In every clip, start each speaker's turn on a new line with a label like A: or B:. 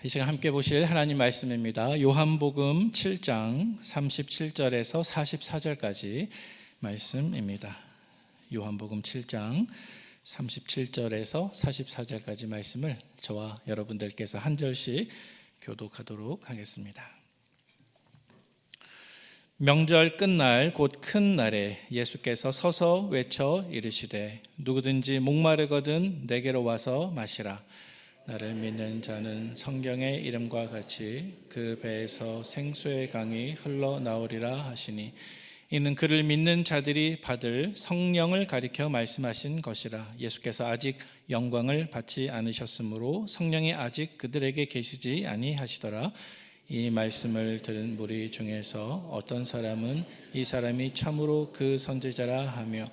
A: 이 시간 함께 보실 하나님 말씀입니다. 요한복음 7장 37절에서 44절까지 말씀입니다. 요한복음 7장 37절에서 44절까지 말씀을 저와 여러분들께서 한 절씩 교독하도록 하겠습니다. 명절 끝날 곧 큰 날에 예수께서 서서 외쳐 이르시되 누구든지 목마르거든 내게로 와서 마시라. 나를 믿는 자는 성경의 이름과 같이 그 배에서 생수의 강이 흘러나오리라 하시니 이는 그를 믿는 자들이 받을 성령을 가리켜 말씀하신 것이라. 예수께서 아직 영광을 받지 않으셨으므로 성령이 아직 그들에게 계시지 아니하시더라. 이 말씀을 들은 무리 중에서 어떤 사람은 이 사람이 참으로 그 선지자라 하며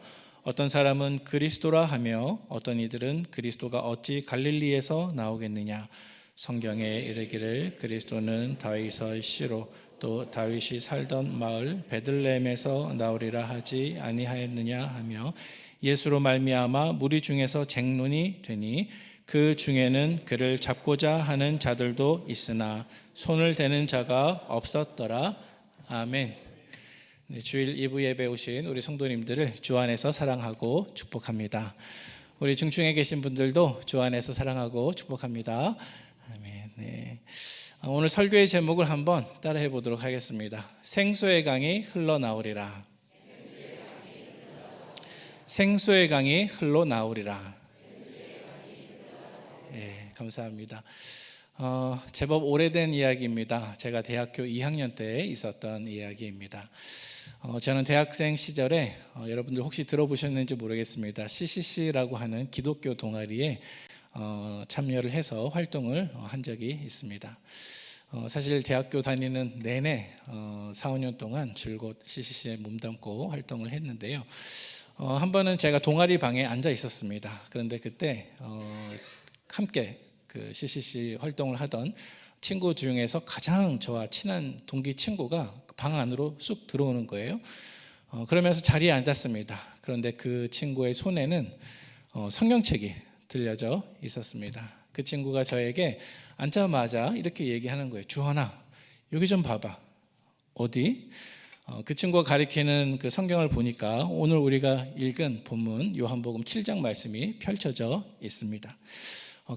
A: 어떤 사람은 그리스도라 하며 어떤 이들은 그리스도가 어찌 갈릴리에서 나오겠느냐. 성경에 이르기를 그리스도는 다윗의 씨로 또 다윗이 살던 마을 베들레헴에서 나오리라 하지 아니하였느냐 하며 예수로 말미암아 무리 중에서 쟁론이 되니 그 중에는 그를 잡고자 하는 자들도 있으나 손을 대는 자가 없었더라. 아멘. 네, 주일 2부 예배 오신 우리 성도님들을 주 안에서 사랑하고 축복합니다. 우리 중층에 계신 분들도 주 안에서 사랑하고 축복합니다. 아멘. 네. 오늘 설교의 제목을 한번 따라해 보도록 하겠습니다. 생수의 강이 흘러나오리라. 생수의 강이 흘러나오리라. 네, 감사합니다. 제법 오래된 이야기입니다. 제가 대학교 2학년 때 있었던 이야기입니다. 저는 대학생 시절에 여러분들 혹시 들어보셨는지 모르겠습니다. CCC라고 하는 기독교 동아리에 참여를 해서 활동을 한 적이 있습니다. 사실 대학교 다니는 내내 4, 5년 동안 줄곧 CCC에 몸담고 활동을 했는데요. 한 번은 제가 동아리 방에 앉아 있었습니다. 그런데 그때 함께 그 CCC 활동을 하던 친구 중에서 가장 저와 친한 동기 친구가 방 안으로 쑥 들어오는 거예요. 그러면서 자리에 앉았습니다. 그런데 그 친구의 손에는 성경책이 들려져 있었습니다. 그 친구가 저에게 앉자마자 이렇게 얘기하는 거예요. 주헌아, 여기 좀 봐봐. 어디? 그 친구가 가리키는 그 성경을 보니까 오늘 우리가 읽은 본문 요한복음 7장 말씀이 펼쳐져 있습니다.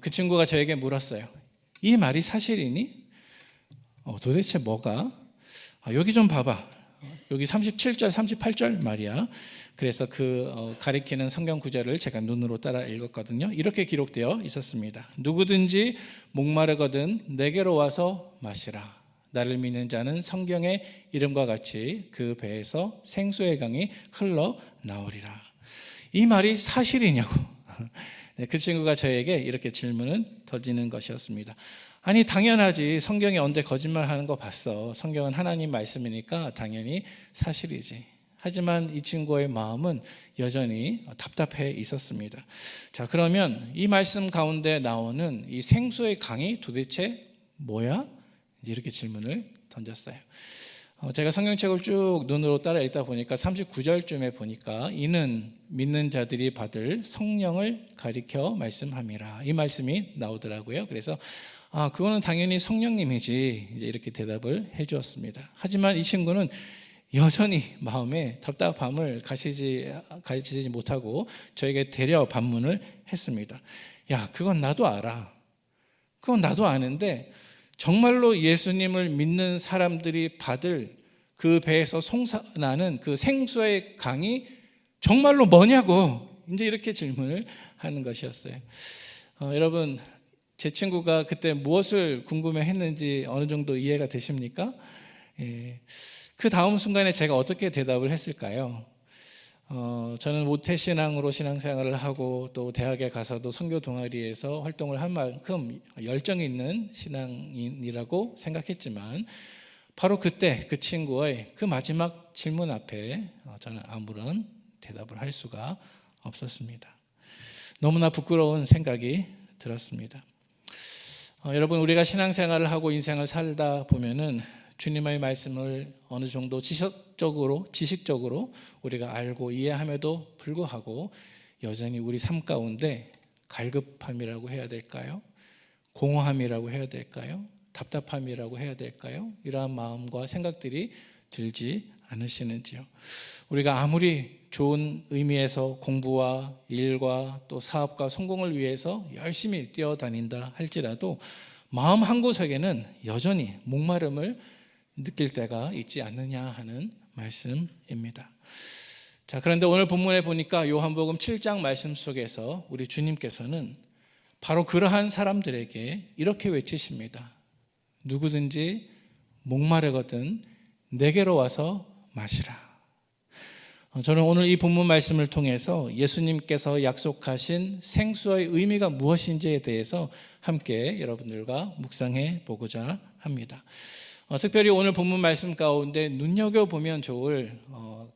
A: 그 친구가 저에게 물었어요. 이 말이 사실이니? 도대체 뭐가? 여기 좀 봐봐. 여기 37절, 38절 말이야. 그래서 그 가리키는 성경 구절을 제가 눈으로 따라 읽었거든요. 이렇게 기록되어 있었습니다. 누구든지 목마르거든 내게로 와서 마시라. 나를 믿는 자는 성경의 이름과 같이 그 배에서 생수의 강이 흘러나오리라. 이 말이 사실이냐고. 그 친구가 저에게 이렇게 질문을 던지는 것이었습니다. 아니 당연하지. 성경이 언제 거짓말하는 거 봤어. 성경은 하나님 말씀이니까 당연히 사실이지. 하지만 이 친구의 마음은 여전히 답답해 있었습니다. 자, 그러면 이 말씀 가운데 나오는 이 생수의 강이 도대체 뭐야? 이렇게 질문을 던졌어요. 제가 성경책을 쭉 눈으로 따라 읽다 보니까 39절쯤에 보니까 이는 믿는 자들이 받을 성령을 가리켜 말씀함이라. 이 말씀이 나오더라고요. 그래서 그거는 당연히 성령님이지. 이제 이렇게 대답을 해 주었습니다. 하지만 이 친구는 여전히 마음에 답답함을 가지지 못하고 저에게 되려 반문을 했습니다. 야, 그건 나도 알아. 그건 나도 아는데 정말로 예수님을 믿는 사람들이 받을 그 배에서 솟아나는 그 생수의 강이 정말로 뭐냐고 이제 이렇게 질문을 하는 것이었어요. 여러분, 제 친구가 그때 무엇을 궁금해했는지 어느 정도 이해가 되십니까? 그 다음 순간에 제가 어떻게 대답을 했을까요? 저는 모태신앙으로 신앙생활을 하고 또 대학에 가서도 선교 동아리에서 활동을 한 만큼 열정이 있는 신앙인이라고 생각했지만 바로 그때 그 친구의 그 마지막 질문 앞에 저는 아무런 대답을 할 수가 없었습니다. 너무나 부끄러운 생각이 들었습니다. 여러분, 우리가 신앙생활을 하고 인생을 살다 보면은 주님의 말씀을 어느 정도 지식적으로 우리가 알고 이해함에도 불구하고 여전히 우리 삶 가운데 갈급함이라고 해야 될까요? 공허함이라고 해야 될까요? 답답함이라고 해야 될까요? 이러한 마음과 생각들이 들지 않으시는지요? 우리가 아무리 좋은 의미에서 공부와 일과 또 사업과 성공을 위해서 열심히 뛰어다닌다 할지라도 마음 한구석에는 여전히 목마름을 느낄 때가 있지 않느냐 하는 말씀입니다. 자, 그런데 오늘 본문에 보니까 요한복음 7장 말씀 속에서 우리 주님께서는 바로 그러한 사람들에게 이렇게 외치십니다. 누구든지 목마르거든 내게로 와서 마시라. 저는 오늘 이 본문 말씀을 통해서 예수님께서 약속하신 생수의 의미가 무엇인지에 대해서 함께 여러분들과 묵상해 보고자 합니다. 특별히 오늘 본문 말씀 가운데 눈여겨보면 좋을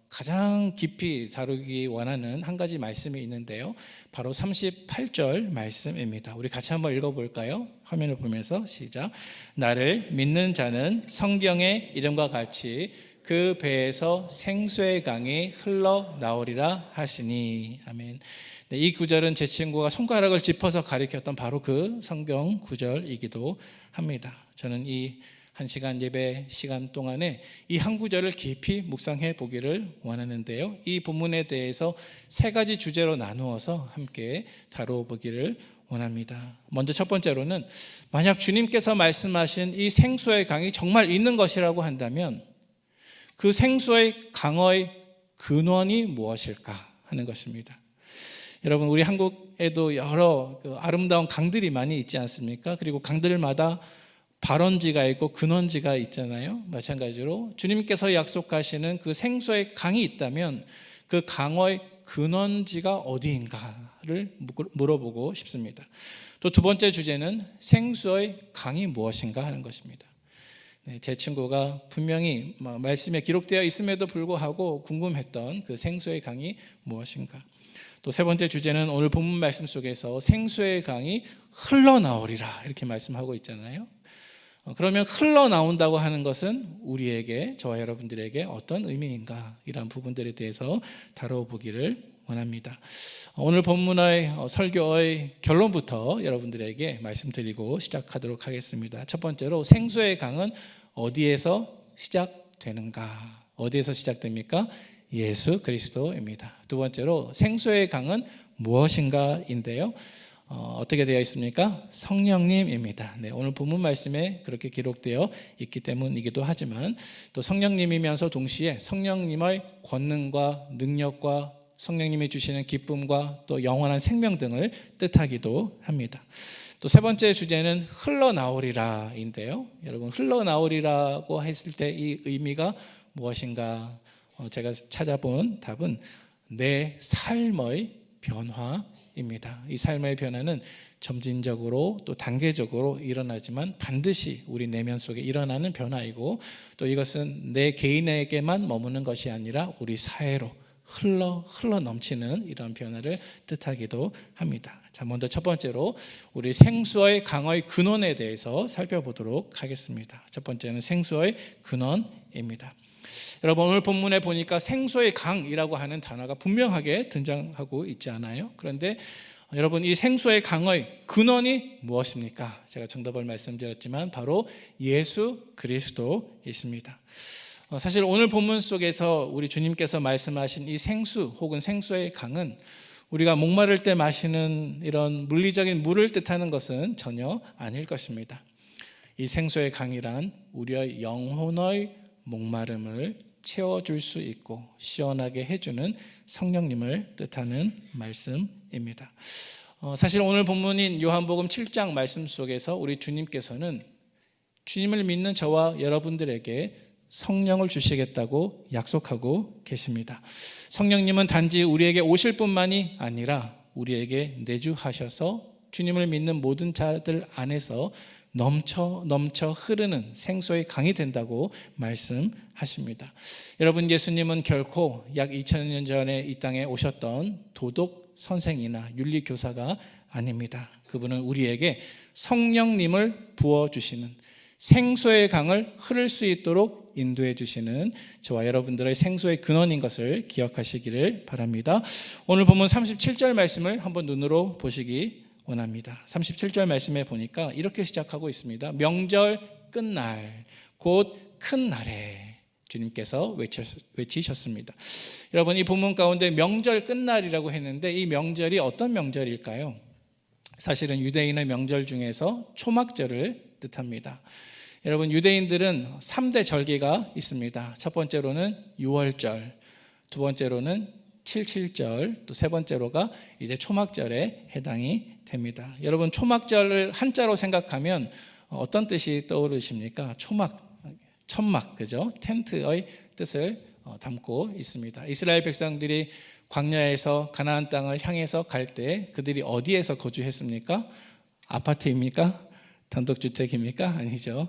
A: 가장 깊이 다루기 원하는 한 가지 말씀이 있는데요, 바로 38절 말씀입니다. 우리 같이 한번 읽어볼까요? 화면을 보면서 시작. 나를 믿는 자는 성경의 이름과 같이 그 배에서 생수의 강이 흘러나오리라 하시니. 아멘. 네, 이 구절은 제 친구가 손가락을 짚어서 가리켰던 바로 그 성경 구절이기도 합니다. 저는 이 1시간 예배 시간 동안에 이 한 구절을 깊이 묵상해 보기를 원하는데요, 이 본문에 대해서 세 가지 주제로 나누어서 함께 다뤄보기를 원합니다. 먼저 첫 번째로는 만약 주님께서 말씀하신 이 생수의 강이 정말 있는 것이라고 한다면 그 생수의 강의 근원이 무엇일까 하는 것입니다. 여러분, 우리 한국에도 여러 아름다운 강들이 많이 있지 않습니까? 그리고 강들마다 발원지가 있고 근원지가 있잖아요. 마찬가지로 주님께서 약속하시는 그 생수의 강이 있다면 그 강의 근원지가 어디인가를 물어보고 싶습니다. 또 두 번째 주제는 생수의 강이 무엇인가 하는 것입니다. 네, 제 친구가 분명히 말씀에 기록되어 있음에도 불구하고 궁금했던 그 생수의 강이 무엇인가. 또 세 번째 주제는 오늘 본문 말씀 속에서 생수의 강이 흘러나오리라 이렇게 말씀하고 있잖아요. 그러면 흘러나온다고 하는 것은 우리에게, 저와 여러분들에게 어떤 의미인가, 이런 부분들에 대해서 다뤄보기를 원합니다. 오늘 본문의 설교의 결론부터 여러분들에게 말씀드리고 시작하도록 하겠습니다. 첫 번째로 생수의 강은 어디에서 시작되는가? 어디에서 시작됩니까? 예수 그리스도입니다. 두 번째로 생수의 강은 무엇인가인데요, 어떻게 되어 있습니까? 성령님입니다. 네, 오늘 본문 말씀에 그렇게 기록되어 있기 때문이기도 하지만 또 성령님이면서 동시에 성령님의 권능과 능력과 성령님이 주시는 기쁨과 또 영원한 생명 등을 뜻하기도 합니다. 또 세 번째 주제는 흘러나오리라인데요, 여러분, 흘러나오리라고 했을 때 이 의미가 무엇인가? 제가 찾아본 답은 내 삶의 변화입니다. 이 삶의 변화는 점진적으로 또 단계적으로 일어나지만 반드시 우리 내면 속에 일어나는 변화이고, 또 이것은 내 개인에게만 머무는 것이 아니라 우리 사회로 흘러 넘치는 이런 변화를 뜻하기도 합니다. 자, 먼저 첫 번째로 우리 생수의 강의 근원에 대해서 살펴보도록 하겠습니다. 첫 번째는 생수의 근원입니다. 여러분, 오늘 본문에 보니까 생수의 강이라고 하는 단어가 분명하게 등장하고 있지 않아요? 그런데 여러분, 이 생수의 강의 근원이 무엇입니까? 제가 정답을 말씀드렸지만 바로 예수 그리스도이십니다. 사실 오늘 본문 속에서 우리 주님께서 말씀하신 이 생수 혹은 생수의 강은 우리가 목마를 때 마시는 이런 물리적인 물을 뜻하는 것은 전혀 아닐 것입니다. 이 생수의 강이란 우리의 영혼의 목마름을 채워줄 수 있고 시원하게 해주는 성령님을 뜻하는 말씀입니다. 사실 오늘 본문인 요한복음 7장 말씀 속에서 우리 주님께서는 주님을 믿는 저와 여러분들에게 성령을 주시겠다고 약속하고 계십니다. 성령님은 단지 우리에게 오실 뿐만이 아니라 우리에게 내주하셔서 주님을 믿는 모든 자들 안에서 넘쳐 흐르는 생수의 강이 된다고 말씀하십니다. 여러분, 예수님은 결코 약 2000년 전에 이 땅에 오셨던 도덕 선생이나 윤리 교사가 아닙니다. 그분은 우리에게 성령님을 부어주시는, 생수의 강을 흐를 수 있도록 인도해 주시는 저와 여러분들의 생수의 근원인 것을 기억하시기를 바랍니다. 오늘 본문 37절 말씀을 한번 눈으로 보시기 원합니다. 37절 말씀에 보니까 이렇게 시작하고 있습니다. 명절 끝날 곧 큰 날에 주님께서 외치셨습니다. 여러분, 이 본문 가운데 명절 끝날이라고 했는데 이 명절이 어떤 명절일까요? 사실은 유대인의 명절 중에서 초막절을 뜻합니다. 여러분, 유대인들은 3대 절기가 있습니다. 첫 번째로는 6월절, 두 번째로는 77절, 또 세 번째로가 이제 초막절에 해당이 됩니다. 여러분, 초막절을 한자로 생각하면 어떤 뜻이 떠오르십니까? 초막, 천막, 그죠? 텐트의 뜻을 담고 있습니다. 이스라엘 백성들이 광야에서 가나안 땅을 향해서 갈 때 그들이 어디에서 거주했습니까? 아파트입니까? 단독주택입니까? 아니죠.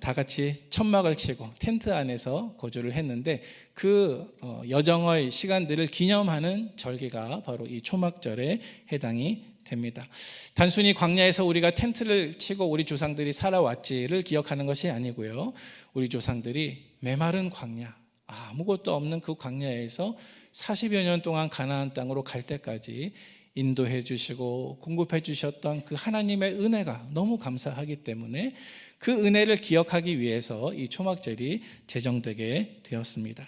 A: 다 같이 천막을 치고 텐트 안에서 거주를 했는데 그 여정의 시간들을 기념하는 절기가 바로 이 초막절에 해당이 됩니다. 단순히 광야에서 우리가 텐트를 치고 우리 조상들이 살아왔지를 기억하는 것이 아니고요. 우리 조상들이 메마른 광야, 아무것도 없는 그 광야에서 40여 년 동안 가나안 땅으로 갈 때까지 인도해 주시고 공급해 주셨던 그 하나님의 은혜가 너무 감사하기 때문에 그 은혜를 기억하기 위해서 이 초막절이 제정되게 되었습니다.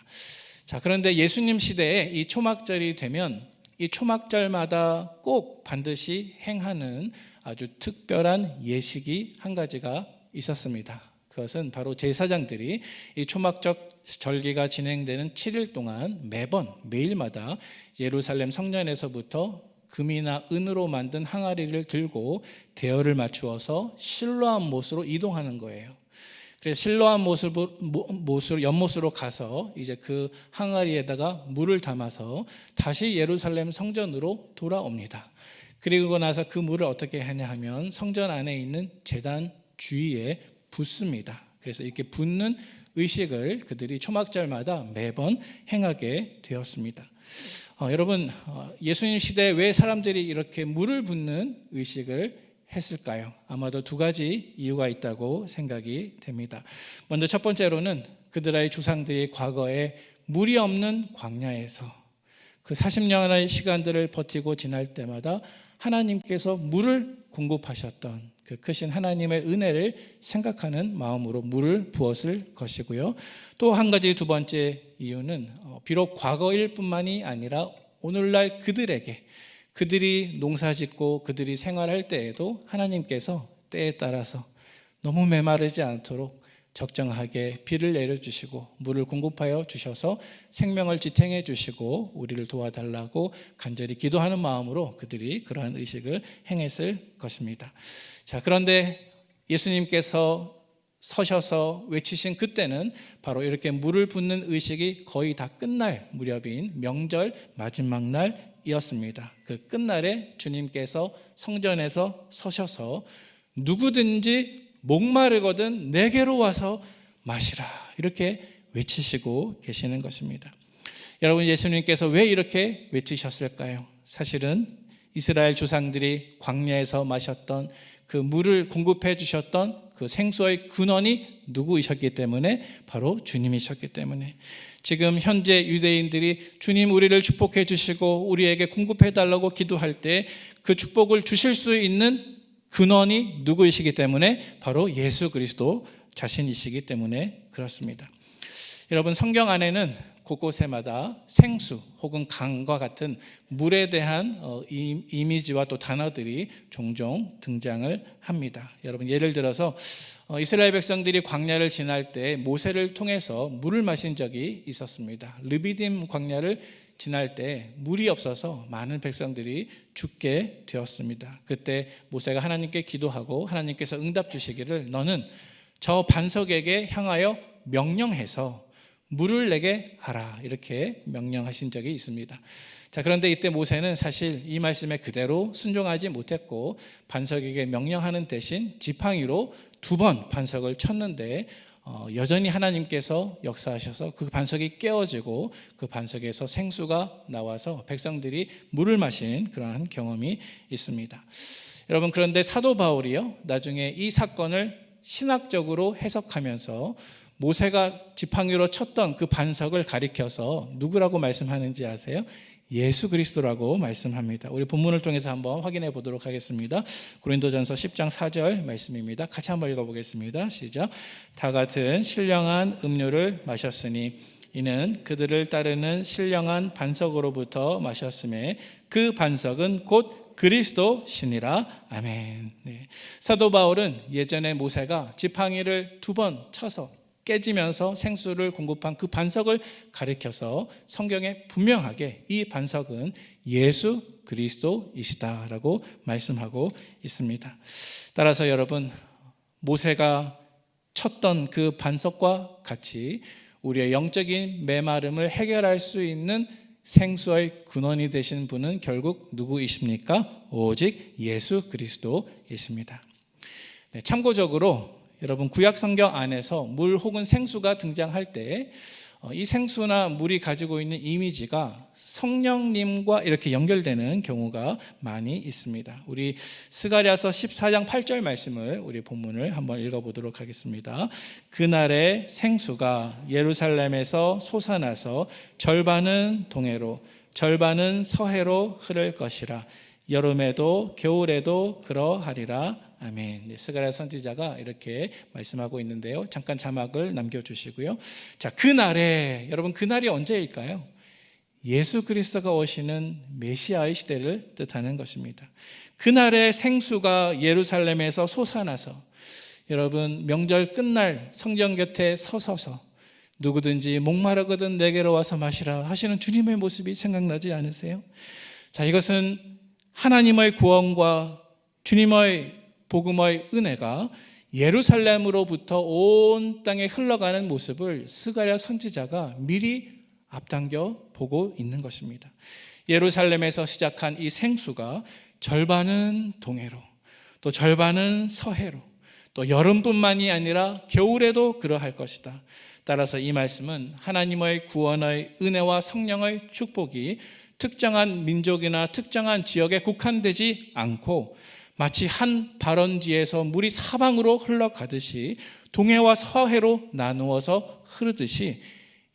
A: 자, 그런데 예수님 시대에 이 초막절이 되면 이 초막절마다 꼭 반드시 행하는 아주 특별한 예식이 한 가지가 있었습니다. 그것은 바로 제사장들이 이 초막절 절기가 진행되는 7일 동안 매일마다 예루살렘 성전에서부터 금이나 은으로 만든 항아리를 들고 대열을 맞추어서 실로암 못으로 이동하는 거예요. 그래서 실로암 못으로 연못으로 가서 이제 그 항아리에다가 물을 담아서 다시 예루살렘 성전으로 돌아옵니다. 그리고 나서 그 물을 어떻게 하냐 하면 성전 안에 있는 제단 주위에 붓습니다. 그래서 이렇게 붓는 의식을 그들이 초막절마다 매번 행하게 되었습니다. 여러분, 예수님 시대에 왜 사람들이 이렇게 물을 붓는 의식을 했을까요? 아마도 두 가지 이유가 있다고 생각이 됩니다. 먼저 첫 번째로는 그들의 조상들이 과거에 물이 없는 광야에서 그 40년의 시간들을 버티고 지날 때마다 하나님께서 물을 공급하셨던 그 크신 하나님의 은혜를 생각하는 마음으로 물을 부었을 것이고요. 또 한 가지 두 번째 이유는 비록 과거일 뿐만이 아니라 오늘날 그들이 농사짓고 그들이 생활할 때에도 하나님께서 때에 따라서 너무 메마르지 않도록 적정하게 비를 내려주시고 물을 공급하여 주셔서 생명을 지탱해 주시고 우리를 도와달라고 간절히 기도하는 마음으로 그들이 그러한 의식을 행했을 것입니다. 자, 그런데 예수님께서 서셔서 외치신 그때는 바로 이렇게 물을 붓는 의식이 거의 다 끝날 무렵인 명절 마지막 날이었습니다. 그 끝날에 주님께서 성전에서 서셔서 누구든지 목마르거든 내게로 와서 마시라 이렇게 외치시고 계시는 것입니다. 여러분, 예수님께서 왜 이렇게 외치셨을까요? 사실은 이스라엘 조상들이 광야에서 마셨던 그 물을 공급해 주셨던 그 생수의 근원이 누구이셨기 때문에 바로 주님이셨기 때문에 지금 현재 유대인들이 주님 우리를 축복해 주시고 우리에게 공급해 달라고 기도할 때 그 축복을 주실 수 있는 근원이 누구이시기 때문에 바로 예수 그리스도 자신이시기 때문에 그렇습니다. 여러분, 성경 안에는 곳곳에마다 생수 혹은 강과 같은 물에 대한 이미지와 또 단어들이 종종 등장을 합니다. 여러분, 예를 들어서 이스라엘 백성들이 광야를 지날 때 모세를 통해서 물을 마신 적이 있었습니다. 르비딤 광야를 지날 때 물이 없어서 많은 백성들이 죽게 되었습니다. 그때 모세가 하나님께 기도하고 하나님께서 응답 주시기를 너는 저 반석에게 향하여 명령해서 물을 내게 하라 이렇게 명령하신 적이 있습니다. 자, 그런데 이때 모세는 사실 이 말씀에 그대로 순종하지 못했고 반석에게 명령하는 대신 지팡이로 2번 반석을 쳤는데 여전히 하나님께서 역사하셔서 그 반석이 깨어지고 그 반석에서 생수가 나와서 백성들이 물을 마신 그러한 경험이 있습니다. 여러분, 그런데 사도 바울이요 나중에 이 사건을 신학적으로 해석하면서 모세가 지팡이로 쳤던 그 반석을 가리켜서 누구라고 말씀하는지 아세요? 예수 그리스도라고 말씀합니다. 우리 본문을 통해서 한번 확인해 보도록 하겠습니다. 고린도전서 10장 4절 말씀입니다. 같이 한번 읽어보겠습니다. 시작. 다 같은 신령한 음료를 마셨으니 이는 그들을 따르는 신령한 반석으로부터 마셨음에 그 반석은 곧 그리스도시니라. 아멘. 네. 사도 바울은 예전에 모세가 지팡이를 2번 쳐서 깨지면서 생수를 공급한 그 반석을 가리켜서 성경에 분명하게 이 반석은 예수 그리스도이시다라고 말씀하고 있습니다. 따라서 여러분, 모세가 쳤던 그 반석과 같이 우리의 영적인 메마름을 해결할 수 있는 생수의 근원이 되신 분은 결국 누구이십니까? 오직 예수 그리스도이십니다. 네, 참고적으로 여러분, 구약 성경 안에서 물 혹은 생수가 등장할 때 이 생수나 물이 가지고 있는 이미지가 성령님과 이렇게 연결되는 경우가 많이 있습니다. 우리 스가랴서 14장 8절 말씀을, 우리 본문을 한번 읽어보도록 하겠습니다. 그날의 생수가 예루살렘에서 솟아나서 절반은 동해로 절반은 서해로 흐를 것이라. 여름에도 겨울에도 그러하리라. 아멘. 스가랴 선지자가 이렇게 말씀하고 있는데요. 잠깐 자막을 남겨주시고요. 자, 그날에, 여러분, 그날이 언제일까요? 예수 그리스도가 오시는 메시아의 시대를 뜻하는 것입니다. 그날의 생수가 예루살렘에서 솟아나서, 여러분, 명절 끝날 성전 곁에 서서서 누구든지 목마르거든 내게로 와서 마시라 하시는 주님의 모습이 생각나지 않으세요? 자, 이것은 하나님의 구원과 주님의 복음의 은혜가 예루살렘으로부터 온 땅에 흘러가는 모습을 스가랴 선지자가 미리 앞당겨 보고 있는 것입니다. 예루살렘에서 시작한 이 생수가 절반은 동해로, 또 절반은 서해로, 또 여름뿐만이 아니라 겨울에도 그러할 것이다. 따라서 이 말씀은 하나님의 구원의 은혜와 성령의 축복이 특정한 민족이나 특정한 지역에 국한되지 않고 마치 한 발원지에서 물이 사방으로 흘러가듯이 동해와 서해로 나누어서 흐르듯이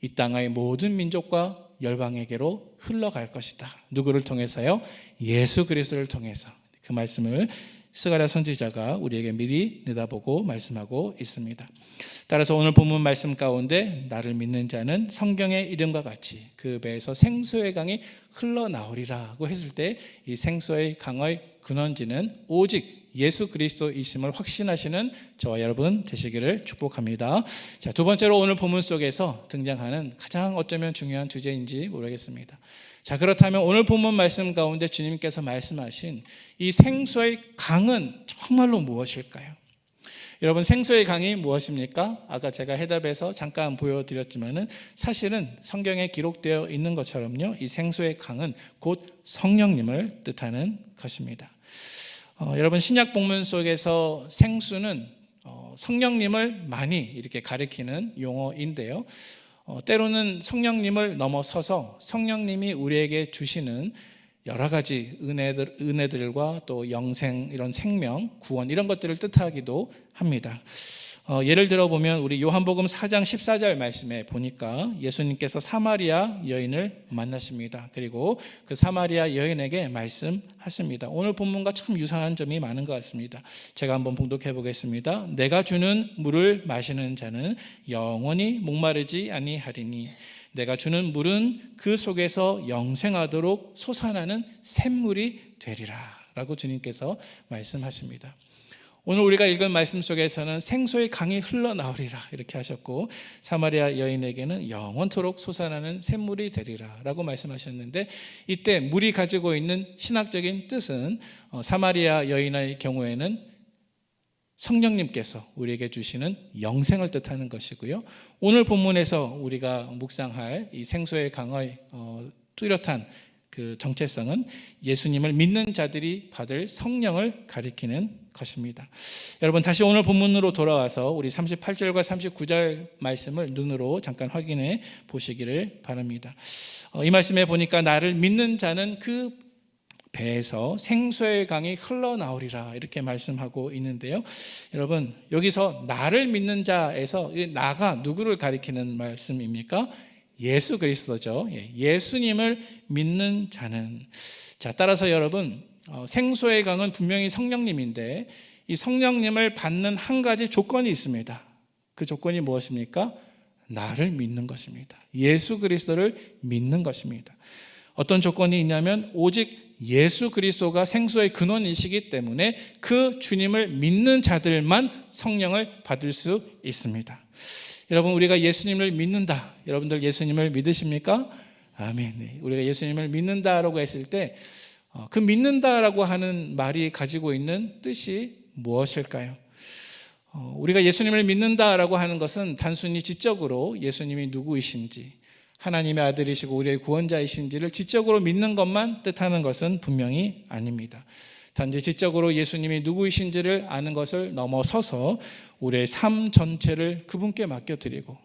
A: 이 땅의 모든 민족과 열방에게로 흘러갈 것이다. 누구를 통해서요? 예수 그리스도를 통해서. 그 말씀을 스가랴 선지자가 우리에게 미리 내다보고 말씀하고 있습니다. 따라서 오늘 본문 말씀 가운데 나를 믿는 자는 성경의 이름과 같이 그 배에서 생수의 강이 흘러나오리라고 했을 때 이 생수의 강의 근원지는 오직 예수 그리스도이심을 확신하시는 저와 여러분 되시기를 축복합니다. 자, 두 번째로 오늘 본문 속에서 등장하는 가장 어쩌면 중요한 주제인지 모르겠습니다. 자, 그렇다면 오늘 본문 말씀 가운데 주님께서 말씀하신 이 생수의 강은 정말로 무엇일까요? 여러분, 생수의 강이 무엇입니까? 아까 제가 해답에서 잠깐 보여드렸지만은 사실은 성경에 기록되어 있는 것처럼요, 이 생수의 강은 곧 성령님을 뜻하는 것입니다. 여러분, 신약 복문 속에서 생수는 성령님을 많이 이렇게 가리키는 용어인데요. 때로는 성령님을 넘어서서 성령님이 우리에게 주시는 여러 가지 은혜들과 또 영생, 이런 생명, 구원, 이런 것들을 뜻하기도 합니다. 예를 들어 보면 우리 요한복음 4장 14절 말씀에 보니까 예수님께서 사마리아 여인을 만나십니다. 그리고 그 사마리아 여인에게 말씀하십니다. 오늘 본문과 참 유사한 점이 많은 것 같습니다. 제가 한번 봉독해 보겠습니다. 내가 주는 물을 마시는 자는 영원히 목마르지 아니하리니 내가 주는 물은 그 속에서 영생하도록 솟아나는 샘물이 되리라 라고 주님께서 말씀하십니다. 오늘 우리가 읽은 말씀 속에서는 생수의 강이 흘러나오리라 이렇게 하셨고, 사마리아 여인에게는 영원토록 솟아나는 샘물이 되리라 라고 말씀하셨는데, 이때 물이 가지고 있는 신학적인 뜻은 사마리아 여인의 경우에는 성령님께서 우리에게 주시는 영생을 뜻하는 것이고요, 오늘 본문에서 우리가 묵상할 이 생수의 강의 뚜렷한 그 정체성은 예수님을 믿는 자들이 받을 성령을 가리키는 것입니다. 여러분, 다시 오늘 본문으로 돌아와서 우리 38절과 39절 말씀을 눈으로 잠깐 확인해 보시기를 바랍니다. 이 말씀에 보니까 나를 믿는 자는 그 배에서 생수의 강이 흘러나오리라 이렇게 말씀하고 있는데요. 여러분, 여기서 나를 믿는 자에서 나가 누구를 가리키는 말씀입니까? 예수 그리스도죠. 예수님을 믿는 자는. 자, 따라서 여러분, 생수의 강은 분명히 성령님인데 이 성령님을 받는 한 가지 조건이 있습니다. 그 조건이 무엇입니까? 나를 믿는 것입니다. 예수 그리스도를 믿는 것입니다. 어떤 조건이 있냐면 오직 예수 그리스도가 생수의 근원이시기 때문에 그 주님을 믿는 자들만 성령을 받을 수 있습니다. 여러분, 우리가 예수님을 믿는다. 여러분들 예수님을 믿으십니까? 아멘. 네. 우리가 예수님을 믿는다라고 했을 때 그 믿는다라고 하는 말이 가지고 있는 뜻이 무엇일까요? 우리가 예수님을 믿는다라고 하는 것은 단순히 지적으로 예수님이 누구이신지, 하나님의 아들이시고 우리의 구원자이신지를 지적으로 믿는 것만 뜻하는 것은 분명히 아닙니다. 단지 지적으로 예수님이 누구이신지를 아는 것을 넘어서서 우리의 삶 전체를 그분께 맡겨드리고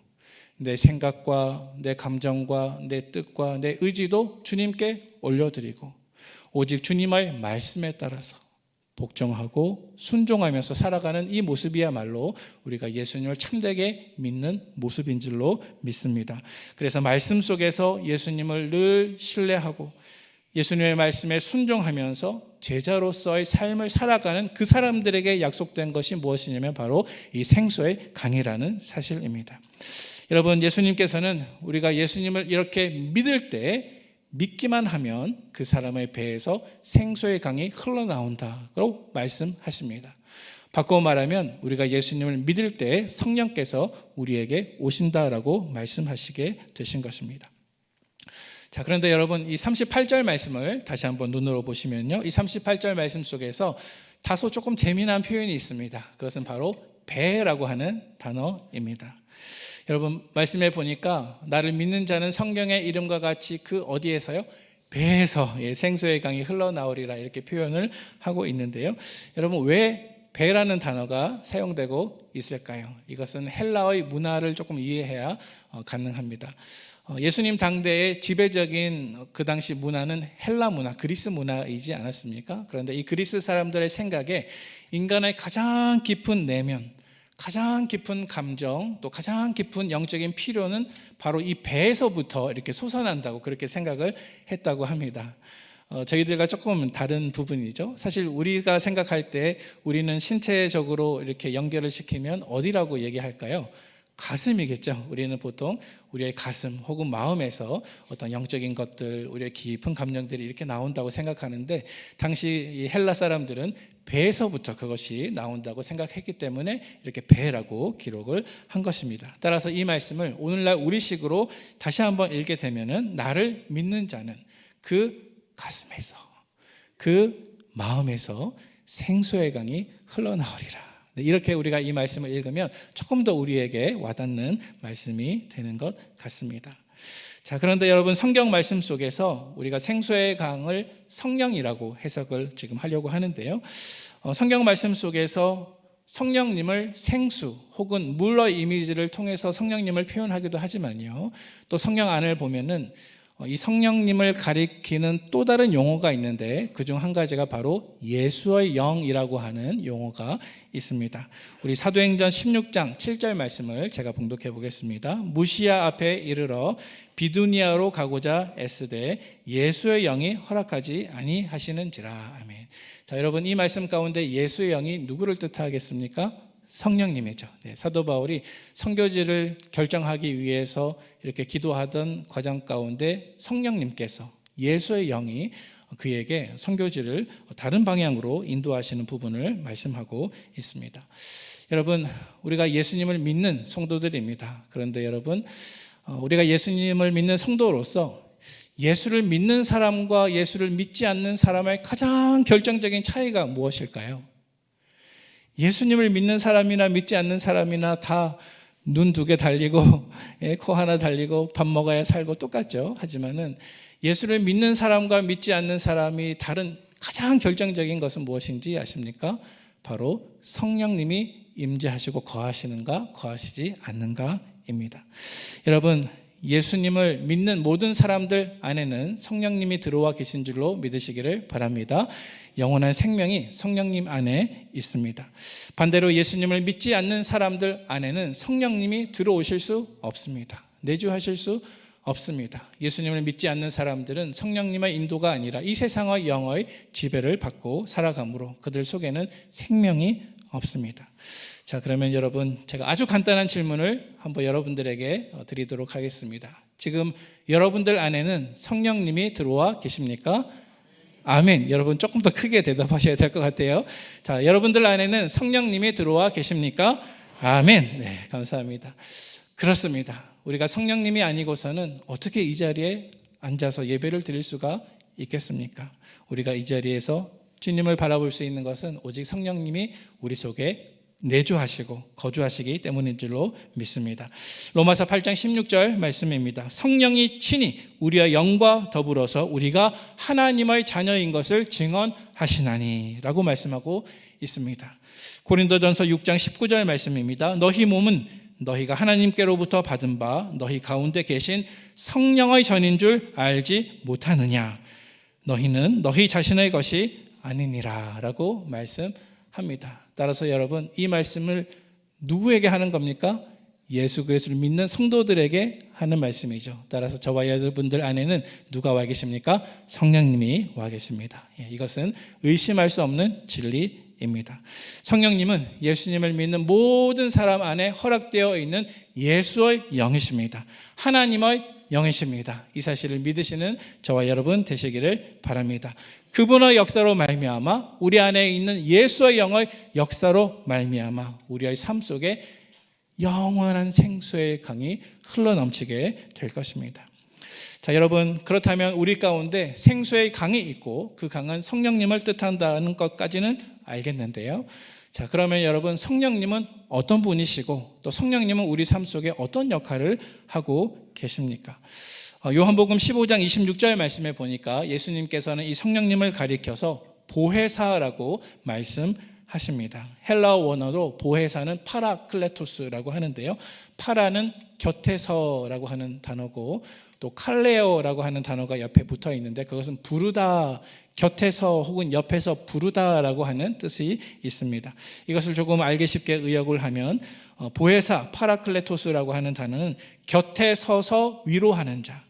A: 내 생각과 내 감정과 내 뜻과 내 의지도 주님께 올려드리고 오직 주님의 말씀에 따라서 복종하고 순종하면서 살아가는 이 모습이야말로 우리가 예수님을 참되게 믿는 모습인 줄로 믿습니다. 그래서 말씀 속에서 예수님을 늘 신뢰하고 예수님의 말씀에 순종하면서 제자로서의 삶을 살아가는 그 사람들에게 약속된 것이 무엇이냐면 바로 이 생수의 강이라는 사실입니다. 여러분, 예수님께서는 우리가 예수님을 이렇게 믿을 때 믿기만 하면 그 사람의 배에서 생수의 강이 흘러나온다고 말씀하십니다. 바꿔 말하면 우리가 예수님을 믿을 때 성령께서 우리에게 오신다라고 말씀하시게 되신 것입니다. 자, 그런데 여러분, 이 38절 말씀을 다시 한번 눈으로 보시면요, 이 38절 말씀 속에서 다소 조금 재미난 표현이 있습니다. 그것은 바로 배라고 하는 단어입니다. 여러분, 말씀해 보니까 나를 믿는 자는 성경의 이름과 같이 그 어디에서요? 배에서 생수의 강이 흘러나오리라 이렇게 표현을 하고 있는데요. 여러분, 왜 배라는 단어가 사용되고 있을까요? 이것은 헬라의 문화를 조금 이해해야 가능합니다. 예수님 당대의 지배적인 그 당시 문화는 헬라 문화, 그리스 문화이지 않았습니까? 그런데 이 그리스 사람들의 생각에 인간의 가장 깊은 내면, 가장 깊은 감정, 또 가장 깊은 영적인 필요는 바로 이 배에서부터 이렇게 솟아난다고 그렇게 생각을 했다고 합니다. 저희들과 조금 다른 부분이죠. 사실 우리가 생각할 때 우리는 신체적으로 이렇게 연결을 시키면 어디라고 얘기할까요? 가슴이겠죠. 우리는 보통 우리의 가슴 혹은 마음에서 어떤 영적인 것들, 우리의 깊은 감정들이 이렇게 나온다고 생각하는데 당시 이 헬라 사람들은 배에서부터 그것이 나온다고 생각했기 때문에 이렇게 배라고 기록을 한 것입니다. 따라서 이 말씀을 오늘날 우리식으로 다시 한번 읽게 되면은 나를 믿는 자는 그 가슴에서, 그 마음에서 생수의 강이 흘러나오리라. 이렇게 우리가 이 말씀을 읽으면 조금 더 우리에게 와닿는 말씀이 되는 것 같습니다. 자, 그런데 여러분, 성경 말씀 속에서 우리가 생수의 강을 성령이라고 해석을 지금 하려고 하는데요. 성경 말씀 속에서 성령님을 생수 혹은 물의 이미지를 통해서 성령님을 표현하기도 하지만요, 또 성경 안을 보면은 이 성령님을 가리키는 또 다른 용어가 있는데 그중 한 가지가 바로 예수의 영이라고 하는 용어가 있습니다. 우리 사도행전 16장 7절 말씀을 제가 봉독해 보겠습니다. 무시아 앞에 이르러 비두니아로 가고자 애쓰되 예수의 영이 허락하지 아니하시는지라. 아멘. 자, 여러분, 이 말씀 가운데 예수의 영이 누구를 뜻하겠습니까? 성령님이죠. 사도 바울이 선교지를 결정하기 위해서 이렇게 기도하던 과정 가운데 성령님께서, 예수의 영이 그에게 선교지를 다른 방향으로 인도하시는 부분을 말씀하고 있습니다. 여러분, 우리가 예수님을 믿는 성도들입니다. 그런데 여러분, 우리가 예수님을 믿는 성도로서 예수를 믿는 사람과 예수를 믿지 않는 사람의 가장 결정적인 차이가 무엇일까요? 예수님을 믿는 사람이나 믿지 않는 사람이나 다 눈 2개 달리고 코 하나 달리고 밥 먹어야 살고 똑같죠. 하지만은 예수를 믿는 사람과 믿지 않는 사람이 다른 가장 결정적인 것은 무엇인지 아십니까? 바로 성령님이 임재하시고 거하시는가 거하시지 않는가입니다. 여러분, 예수님을 믿는 모든 사람들 안에는 성령님이 들어와 계신 줄로 믿으시기를 바랍니다. 영원한 생명이 성령님 안에 있습니다. 반대로 예수님을 믿지 않는 사람들 안에는 성령님이 들어오실 수 없습니다. 내주하실 수 없습니다. 예수님을 믿지 않는 사람들은 성령님의 인도가 아니라 이 세상의 영의 지배를 받고 살아가므로 그들 속에는 생명이 없습니다. 자, 그러면 여러분, 제가 아주 간단한 질문을 한번 여러분들에게 드리도록 하겠습니다. 지금 여러분들 안에는 성령님이 들어와 계십니까? 아멘. 여러분 조금 더 크게 대답하셔야 될 것 같아요. 자, 여러분들 안에는 성령님이 들어와 계십니까? 아멘. 네, 감사합니다. 그렇습니다. 우리가 성령님이 아니고서는 어떻게 이 자리에 앉아서 예배를 드릴 수가 있겠습니까? 우리가 이 자리에서 주님을 바라볼 수 있는 것은 오직 성령님이 우리 속에 내주하시고 거주하시기 때문인 줄로 믿습니다. 로마서 8장 16절 말씀입니다. 성령이 친히 우리의 영과 더불어서 우리가 하나님의 자녀인 것을 증언하시나니 라고 말씀하고 있습니다. 고린도전서 6장 19절 말씀입니다. 너희 몸은 너희가 하나님께로부터 받은 바 너희 가운데 계신 성령의 전인 줄 알지 못하느냐. 너희는 너희 자신의 것이 아니니라 라고 말씀합니다. 따라서 여러분, 이 말씀을 누구에게 하는 겁니까? 예수 그리스도를 믿는 성도들에게 하는 말씀이죠. 따라서 저와 여러분들 안에는 누가 와 계십니까? 성령님이 와 계십니다. 이것은 의심할 수 없는 진리입니다. 성령님은 예수님을 믿는 모든 사람 안에 허락되어 있는 예수의 영이십니다. 하나님의 영이십니다. 이 사실을 믿으시는 저와 여러분 되시기를 바랍니다. 그분의 역사로 말미암아 우리 안에 있는 예수의 영의 역사로 말미암아 우리의 삶 속에 영원한 생수의 강이 흘러넘치게 될 것입니다. 자, 여러분, 그렇다면 우리 가운데 생수의 강이 있고 그 강은 성령님을 뜻한다는 것까지는 알겠는데요. 자, 그러면 여러분, 성령님은 어떤 분이시고 또 성령님은 우리 삶 속에 어떤 역할을 하고 계십니까? 요한복음 15장 26절 말씀에 보니까 예수님께서는 이 성령님을 가리켜서 보혜사라고 말씀하십니다. 헬라어 원어로 보혜사는 파라클레토스라고 하는데요. 파라는 곁에서라고 하는 단어고 또 칼레오라고 하는 단어가 옆에 붙어 있는데 그것은 부르다, 곁에서 혹은 옆에서 부르다라고 하는 뜻이 있습니다. 이것을 조금 알기 쉽게 의역을 하면 보혜사, 파라클레토스라고 하는 단어는 곁에 서서 위로하는 자,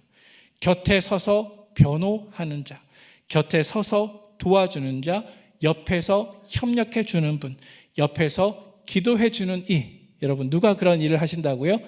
A: 곁에 서서 변호하는 자, 곁에 서서 도와주는 자, 옆에서 협력해 주는 분, 옆에서 기도해 주는 이. 여러분, 누가 그런 일을 하신다고요?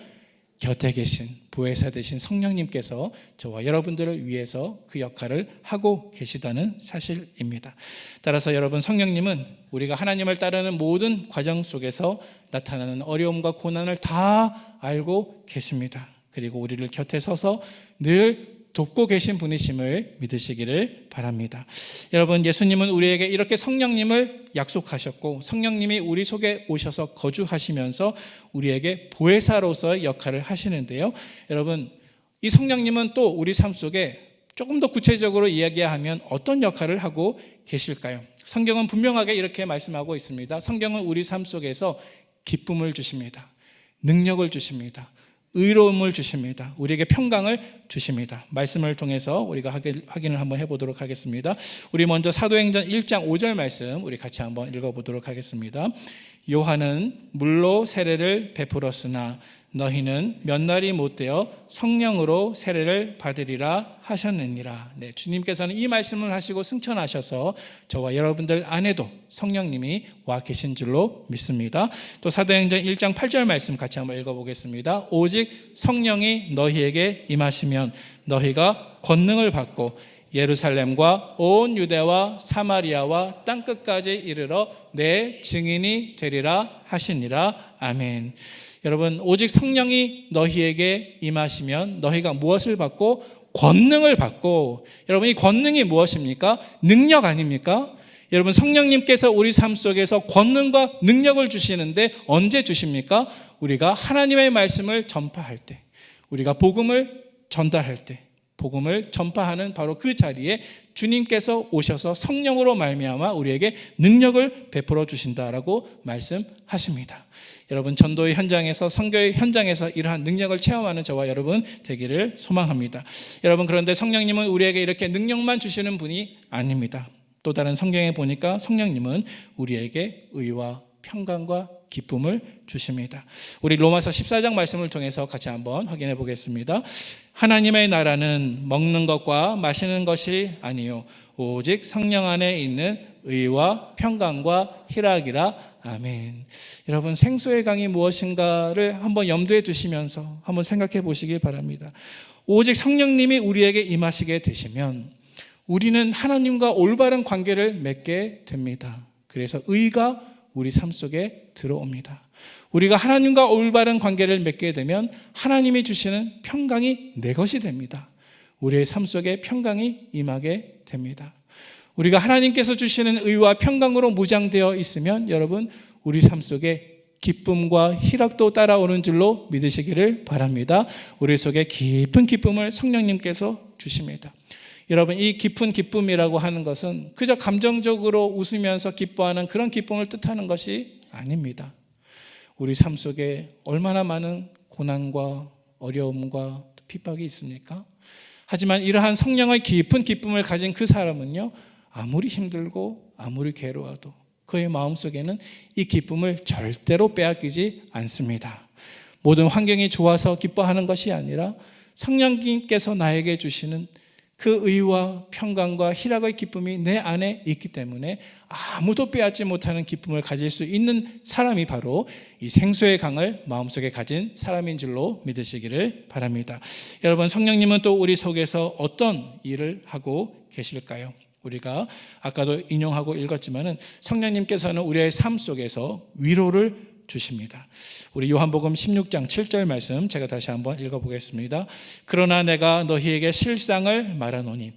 A: 곁에 계신 보혜사 되신 성령님께서 저와 여러분들을 위해서 그 역할을 하고 계시다는 사실입니다. 따라서 여러분, 성령님은 우리가 하나님을 따르는 모든 과정 속에서 나타나는 어려움과 고난을 다 알고 계십니다. 그리고 우리를 곁에 서서 늘 돕고 계신 분이심을 믿으시기를 바랍니다. 여러분, 예수님은 우리에게 이렇게 성령님을 약속하셨고 성령님이 우리 속에 오셔서 거주하시면서 우리에게 보혜사로서의 역할을 하시는데요. 여러분, 이 성령님은 또 우리 삶 속에 조금 더 구체적으로 이야기하면 어떤 역할을 하고 계실까요? 성경은 분명하게 이렇게 말씀하고 있습니다. 성경은 우리 삶 속에서 기쁨을 주십니다. 능력을 주십니다. 의로움을 주십니다. 우리에게 평강을 주십니다. 말씀을 통해서 우리가 확인을 한번 해보도록 하겠습니다. 우리 먼저 사도행전 1장 5절 말씀 우리 같이 한번 읽어보도록 하겠습니다. 요한은 물로 세례를 베풀었으나 너희는 몇 날이 못되어 성령으로 세례를 받으리라 하셨느니라. 네, 주님께서는 이 말씀을 하시고 승천하셔서 저와 여러분들 안에도 성령님이 와 계신 줄로 믿습니다. 또 사도행전 1장 8절 말씀 같이 한번 읽어보겠습니다. 오직 성령이 너희에게 임하시면 너희가 권능을 받고 예루살렘과 온 유대와 사마리아와 땅끝까지 이르러 내 증인이 되리라 하시니라. 아멘. 여러분, 오직 성령이 너희에게 임하시면 너희가 무엇을 받고? 권능을 받고. 여러분, 이 권능이 무엇입니까? 능력 아닙니까? 여러분, 성령님께서 우리 삶 속에서 권능과 능력을 주시는데 언제 주십니까? 우리가 하나님의 말씀을 전파할 때, 우리가 복음을 전달할 때, 복음을 전파하는 바로 그 자리에 주님께서 오셔서 성령으로 말미암아 우리에게 능력을 베풀어 주신다라고 말씀하십니다. 여러분, 전도의 현장에서, 선교의 현장에서 이러한 능력을 체험하는 저와 여러분 되기를 소망합니다. 여러분, 그런데 성령님은 우리에게 이렇게 능력만 주시는 분이 아닙니다. 또 다른 성경에 보니까 성령님은 우리에게 의와 평강과 기쁨을 주십니다. 우리 로마서 14장 말씀을 통해서 같이 한번 확인해 보겠습니다. 하나님의 나라는 먹는 것과 마시는 것이 아니요 오직 성령 안에 있는 의와 평강과 희락이라. 아멘. 여러분, 생수의 강이 무엇인가를 한번 염두에 두시면서 한번 생각해 보시기 바랍니다. 오직 성령님이 우리에게 임하시게 되시면 우리는 하나님과 올바른 관계를 맺게 됩니다. 그래서 의가 우리 삶 속에 들어옵니다. 우리가 하나님과 올바른 관계를 맺게 되면 하나님이 주시는 평강이 내 것이 됩니다. 우리의 삶 속에 평강이 임하게 됩니다. 우리가 하나님께서 주시는 의와 평강으로 무장되어 있으면 여러분, 우리 삶 속에 기쁨과 희락도 따라오는 줄로 믿으시기를 바랍니다. 우리 속에 깊은 기쁨을 성령님께서 주십니다. 여러분, 이 깊은 기쁨이라고 하는 것은 그저 감정적으로 웃으면서 기뻐하는 그런 기쁨을 뜻하는 것이 아닙니다. 우리 삶 속에 얼마나 많은 고난과 어려움과 핍박이 있습니까? 하지만 이러한 성령의 깊은 기쁨을 가진 그 사람은요, 아무리 힘들고 아무리 괴로워도 그의 마음속에는 이 기쁨을 절대로 빼앗기지 않습니다. 모든 환경이 좋아서 기뻐하는 것이 아니라 성령님께서 나에게 주시는 그 의와 평강과 희락의 기쁨이 내 안에 있기 때문에 아무도 빼앗지 못하는 기쁨을 가질 수 있는 사람이 바로 이 생수의 강을 마음속에 가진 사람인 줄로 믿으시기를 바랍니다. 여러분, 성령님은 또 우리 속에서 어떤 일을 하고 계실까요? 우리가 아까도 인용하고 읽었지만은 성령님께서는 우리의 삶 속에서 위로를 주십니다. 우리 요한복음 16장 7절 말씀 제가 다시 한번 읽어보겠습니다. 그러나 내가 너희에게 실상을 말하노니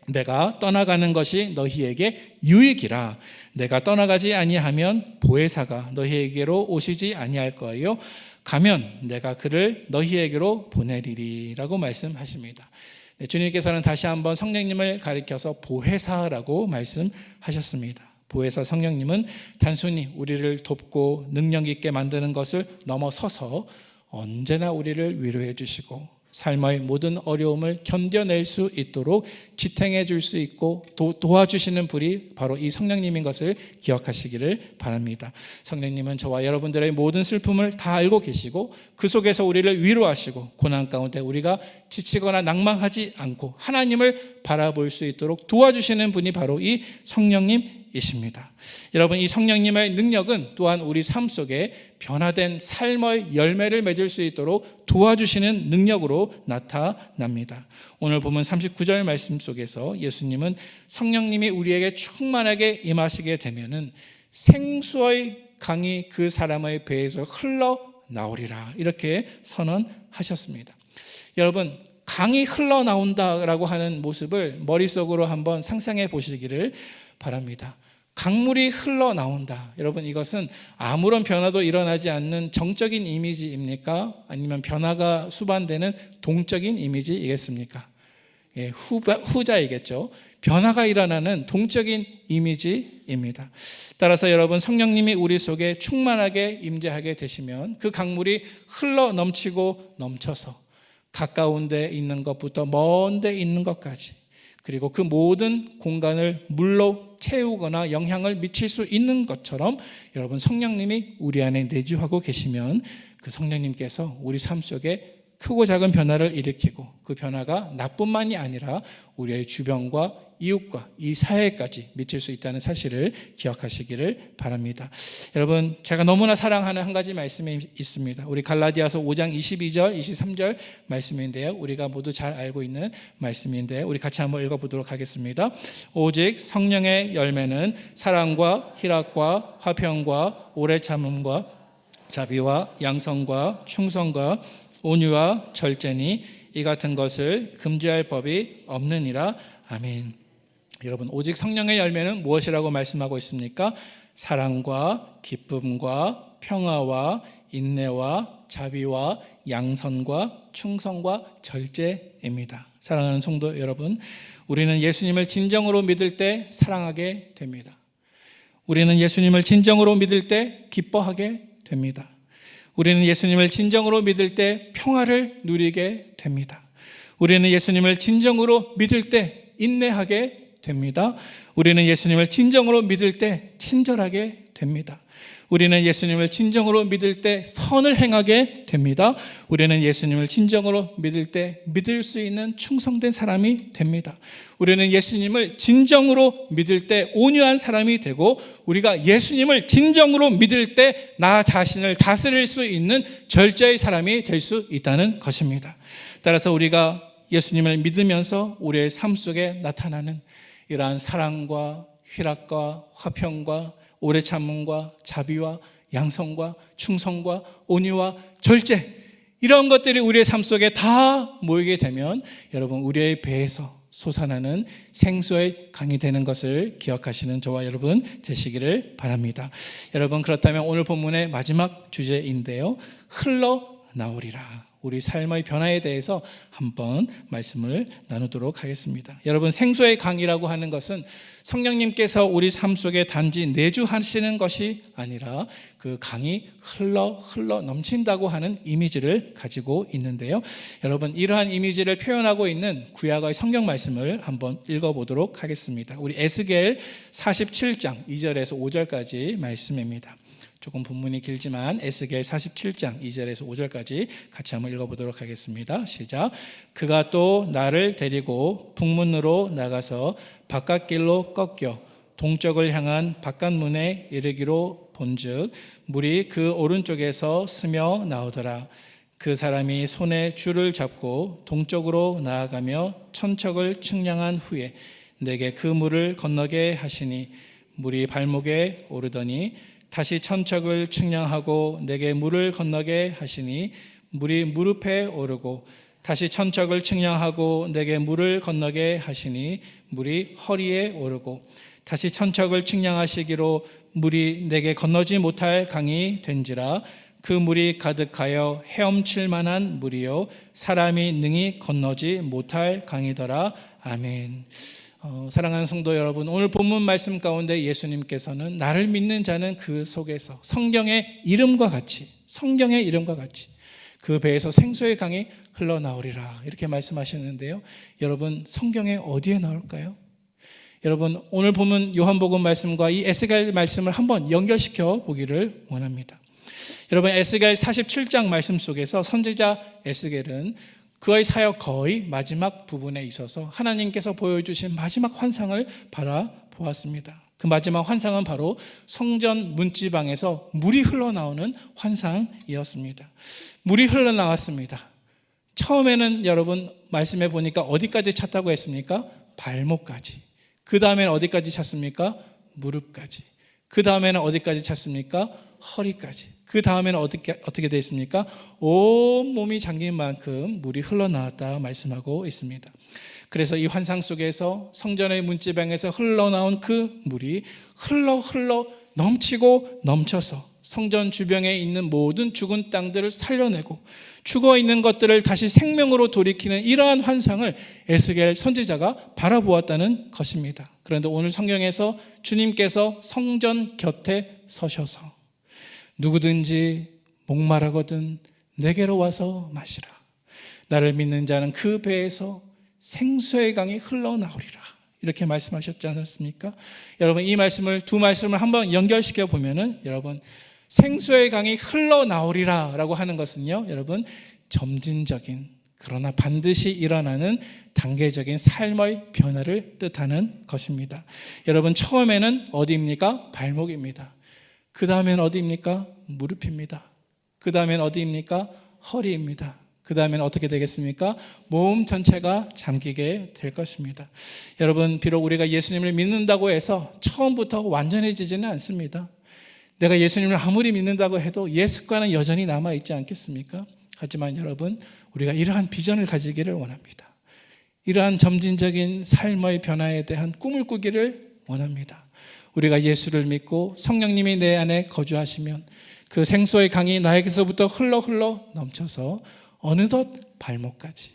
A: 내가 떠나가는 것이 너희에게 유익이라. 내가 떠나가지 아니하면 보혜사가 너희에게로 오시지 아니할 거예요. 가면 내가 그를 너희에게로 보내리리라고 말씀하십니다. 네, 주님께서는 다시 한번 성령님을 가리켜서 보혜사라고 말씀하셨습니다. 보혜사 성령님은 단순히 우리를 돕고 능력 있게 만드는 것을 넘어서서 언제나 우리를 위로해 주시고 삶의 모든 어려움을 견뎌낼 수 있도록 지탱해 줄 수 있고 도와주시는 분이 바로 이 성령님인 것을 기억하시기를 바랍니다. 성령님은 저와 여러분들의 모든 슬픔을 다 알고 계시고 그 속에서 우리를 위로하시고 고난 가운데 우리가 지치거나 낭망하지 않고 하나님을 바라볼 수 있도록 도와주시는 분이 바로 이 성령님 이십니다. 여러분, 이 성령님의 능력은 또한 우리 삶 속에 변화된 삶의 열매를 맺을 수 있도록 도와주시는 능력으로 나타납니다. 오늘 보면 39절 말씀 속에서 예수님은 성령님이 우리에게 충만하게 임하시게 되면은 생수의 강이 그 사람의 배에서 흘러나오리라 이렇게 선언하셨습니다. 여러분, 강이 흘러나온다라고 하는 모습을 머릿속으로 한번 상상해 보시기를 바랍니다. 강물이 흘러나온다. 여러분, 이것은 아무런 변화도 일어나지 않는 정적인 이미지입니까? 아니면 변화가 수반되는 동적인 이미지이겠습니까? 예, 후자이겠죠. 변화가 일어나는 동적인 이미지입니다. 따라서 여러분, 성령님이 우리 속에 충만하게 임재하게 되시면 그 강물이 흘러 넘치고 넘쳐서 가까운 데 있는 것부터 먼 데 있는 것까지 그리고 그 모든 공간을 물로 채우거나 영향을 미칠 수 있는 것처럼 여러분, 성령님이 우리 안에 내주하고 계시면 그 성령님께서 우리 삶 속에 크고 작은 변화를 일으키고 그 변화가 나뿐만이 아니라 우리의 주변과 이웃과 이 사회까지 미칠 수 있다는 사실을 기억하시기를 바랍니다. 여러분, 제가 너무나 사랑하는 한 가지 말씀이 있습니다. 우리 갈라디아서 5장 22절 23절 말씀인데요, 우리가 모두 잘 알고 있는 말씀인데 우리 같이 한번 읽어보도록 하겠습니다. 오직 성령의 열매는 사랑과 희락과 화평과 오래 참음과 자비와 양성과 충성과 온유와 절제니 이 같은 것을 금지할 법이 없느니라. 아멘. 여러분, 오직 성령의 열매는 무엇이라고 말씀하고 있습니까? 사랑과 기쁨과 평화와 인내와 자비와 양선과 충성과 절제입니다. 사랑하는 성도 여러분, 우리는 예수님을 진정으로 믿을 때 사랑하게 됩니다. 우리는 예수님을 진정으로 믿을 때 기뻐하게 됩니다. 우리는 예수님을 진정으로 믿을 때 평화를 누리게 됩니다. 우리는 예수님을 진정으로 믿을 때 인내하게 됩니다. 우리는 예수님을 진정으로 믿을 때 친절하게 됩니다. 우리는 예수님을 진정으로 믿을 때 선을 행하게 됩니다. 우리는 예수님을 진정으로 믿을 때 믿을 수 있는 충성된 사람이 됩니다. 우리는 예수님을 진정으로 믿을 때 온유한 사람이 되고, 우리가 예수님을 진정으로 믿을 때 나 자신을 다스릴 수 있는 절제의 사람이 될 수 있다는 것입니다. 따라서 우리가 예수님을 믿으면서 우리의 삶 속에 나타나는 이러한 사랑과 희락과 화평과 오래 참음과 자비와 양성과 충성과 온유와 절제, 이런 것들이 우리의 삶 속에 다 모이게 되면 여러분, 우리의 배에서 솟아나는 생수의 강이 되는 것을 기억하시는 저와 여러분 되시기를 바랍니다. 여러분, 그렇다면 오늘 본문의 마지막 주제인데요, 흘러나오리라. 우리 삶의 변화에 대해서 한번 말씀을 나누도록 하겠습니다. 여러분, 생수의 강이라고 하는 것은 성령님께서 우리 삶 속에 단지 내주하시는 것이 아니라 그 강이 흘러 넘친다고 하는 이미지를 가지고 있는데요. 여러분, 이러한 이미지를 표현하고 있는 구약의 성경 말씀을 한번 읽어보도록 하겠습니다. 우리 에스겔 47장 2절에서 5절까지 말씀입니다. 조금 본문이 길지만 에스겔 47장 2절에서 5절까지 같이 한번 읽어보도록 하겠습니다. 시작. 그가 또 나를 데리고 북문으로 나가서 바깥길로 꺾여 동쪽을 향한 바깥문에 이르기로 본즉 물이 그 오른쪽에서 스며 나오더라. 그 사람이 손에 줄을 잡고 동쪽으로 나아가며 천척을 측량한 후에 내게 그 물을 건너게 하시니 물이 발목에 오르더니 다시 천척을 측량하고 내게 물을 건너게 하시니 물이 무릎에 오르고 다시 천척을 측량하고 내게 물을 건너게 하시니 물이 허리에 오르고 다시 천척을 측량하시기로 물이 내게 건너지 못할 강이 된지라. 그 물이 가득하여 헤엄칠 만한 물이요 사람이 능히 건너지 못할 강이더라. 아멘. 사랑하는 성도 여러분, 오늘 본문 말씀 가운데 예수님께서는 나를 믿는 자는 그 속에서 성경의 이름과 같이 그 배에서 생수의 강이 흘러나오리라, 이렇게 말씀하셨는데요. 여러분, 성경에 어디에 나올까요? 여러분, 오늘 보면 요한복음 말씀과 이 에스겔 말씀을 한번 연결시켜 보기를 원합니다. 여러분, 에스겔 47장 말씀 속에서 선지자 에스겔은 그의 사역 거의 마지막 부분에 있어서 하나님께서 보여주신 마지막 환상을 바라보았습니다. 그 마지막 환상은 바로 성전 문지방에서 물이 흘러나오는 환상이었습니다. 물이 흘러나왔습니다. 처음에는 여러분 말씀해 보니까 어디까지 찼다고 했습니까? 발목까지. 그 다음에는 어디까지 찼습니까? 무릎까지. 그 다음에는 어디까지 찼습니까? 허리까지. 그 다음에는 어떻게 되어 있습니까? 온 몸이 잠긴 만큼 물이 흘러나왔다 말씀하고 있습니다. 그래서 이 환상 속에서 성전의 문지방에서 흘러나온 그 물이 흘러 넘치고 넘쳐서 성전 주변에 있는 모든 죽은 땅들을 살려내고 죽어있는 것들을 다시 생명으로 돌이키는 이러한 환상을 에스겔 선지자가 바라보았다는 것입니다. 그런데 오늘 성경에서 주님께서 성전 곁에 서셔서 누구든지 목마르거든 내게로 와서 마시라. 나를 믿는 자는 그 배에서 생수의 강이 흘러나오리라, 이렇게 말씀하셨지 않습니까? 여러분, 이 말씀을 두 말씀을 한번 연결시켜 보면은 여러분, 생수의 강이 흘러나오리라 라고 하는 것은요, 여러분, 점진적인 그러나 반드시 일어나는 단계적인 삶의 변화를 뜻하는 것입니다. 여러분, 처음에는 어디입니까? 발목입니다. 그 다음엔 어디입니까? 무릎입니다. 그 다음엔 어디입니까? 허리입니다. 그 다음엔 어떻게 되겠습니까? 몸 전체가 잠기게 될 것입니다. 여러분, 비록 우리가 예수님을 믿는다고 해서 처음부터 완전해지지는 않습니다. 내가 예수님을 아무리 믿는다고 해도 옛 습관은 여전히 남아있지 않겠습니까? 하지만 여러분, 우리가 이러한 비전을 가지기를 원합니다. 이러한 점진적인 삶의 변화에 대한 꿈을 꾸기를 원합니다. 우리가 예수를 믿고 성령님이 내 안에 거주하시면 그 생수의 강이 나에게서부터 흘러 넘쳐서 어느덧 발목까지,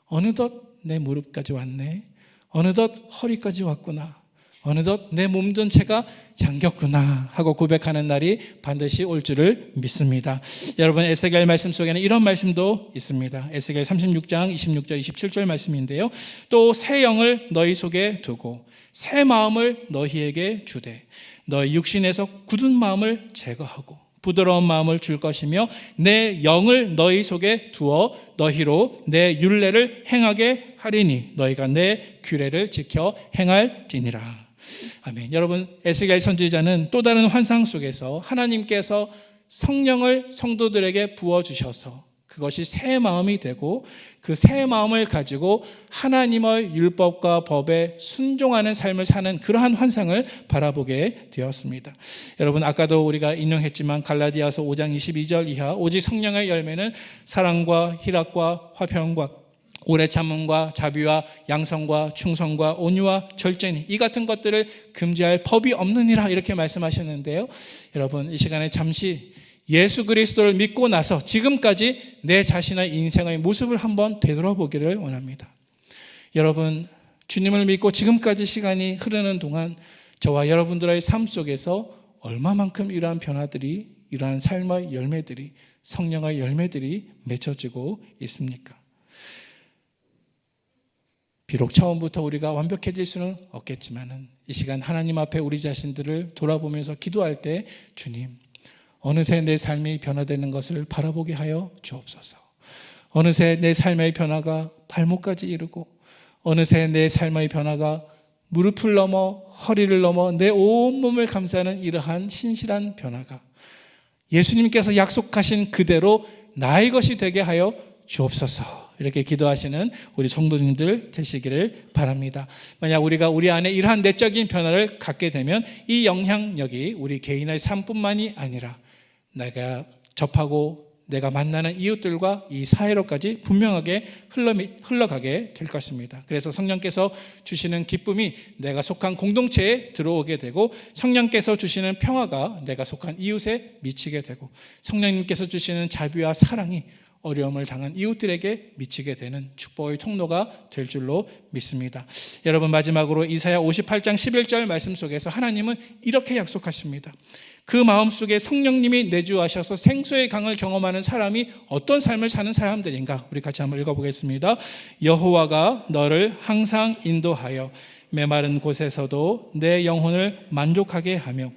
A: 어느덧 내 무릎까지 왔네, 어느덧 허리까지 왔구나, 어느덧 내 몸 전체가 잠겼구나 하고 고백하는 날이 반드시 올 줄을 믿습니다. 여러분, 에스겔 말씀 속에는 이런 말씀도 있습니다. 에스겔 36장 26절 27절 말씀인데요. 또 새 영을 너희 속에 두고 새 마음을 너희에게 주되 너희 육신에서 굳은 마음을 제거하고 부드러운 마음을 줄 것이며 내 영을 너희 속에 두어 너희로 내 율례를 행하게 하리니 너희가 내 규례를 지켜 행할지니라. 아멘. 여러분, 에스겔 선지자는 또 다른 환상 속에서 하나님께서 성령을 성도들에게 부어주셔서 그것이 새 마음이 되고 그 새 마음을 가지고 하나님의 율법과 법에 순종하는 삶을 사는 그러한 환상을 바라보게 되었습니다. 여러분, 아까도 우리가 인용했지만 갈라디아서 5장 22절 이하 오직 성령의 열매는 사랑과 희락과 화평과 오래 참음과 자비와 양성과 충성과 온유와 절제니 이 같은 것들을 금지할 법이 없느니라 이렇게 말씀하셨는데요. 여러분, 이 시간에 잠시 예수 그리스도를 믿고 나서 지금까지 내 자신의 인생의 모습을 한번 되돌아보기를 원합니다. 여러분, 주님을 믿고 지금까지 시간이 흐르는 동안 저와 여러분들의 삶 속에서 얼마만큼 이러한 변화들이, 이러한 삶의 열매들이, 성령의 열매들이 맺혀지고 있습니까? 비록 처음부터 우리가 완벽해질 수는 없겠지만 이 시간 하나님 앞에 우리 자신들을 돌아보면서 기도할 때 주님, 어느새 내 삶이 변화되는 것을 바라보게 하여 주옵소서. 어느새 내 삶의 변화가 발목까지 이르고 어느새 내 삶의 변화가 무릎을 넘어 허리를 넘어 내 온몸을 감싸는 이러한 신실한 변화가 예수님께서 약속하신 그대로 나의 것이 되게 하여 주옵소서. 이렇게 기도하시는 우리 성도님들 되시기를 바랍니다. 만약 우리가 우리 안에 이러한 내적인 변화를 갖게 되면 이 영향력이 우리 개인의 삶뿐만이 아니라 내가 접하고 내가 만나는 이웃들과 이 사회로까지 분명하게 흘러가게 될 것입니다. 그래서 성령께서 주시는 기쁨이 내가 속한 공동체에 들어오게 되고 성령께서 주시는 평화가 내가 속한 이웃에 미치게 되고 성령님께서 주시는 자비와 사랑이 어려움을 당한 이웃들에게 미치게 되는 축복의 통로가 될 줄로 믿습니다. 여러분, 마지막으로 이사야 58장 11절 말씀 속에서 하나님은 이렇게 약속하십니다. 그 마음속에 성령님이 내주하셔서 생수의 강을 경험하는 사람이 어떤 삶을 사는 사람들인가? 우리 같이 한번 읽어보겠습니다. 여호와가 너를 항상 인도하여 메마른 곳에서도 내 영혼을 만족하게 하며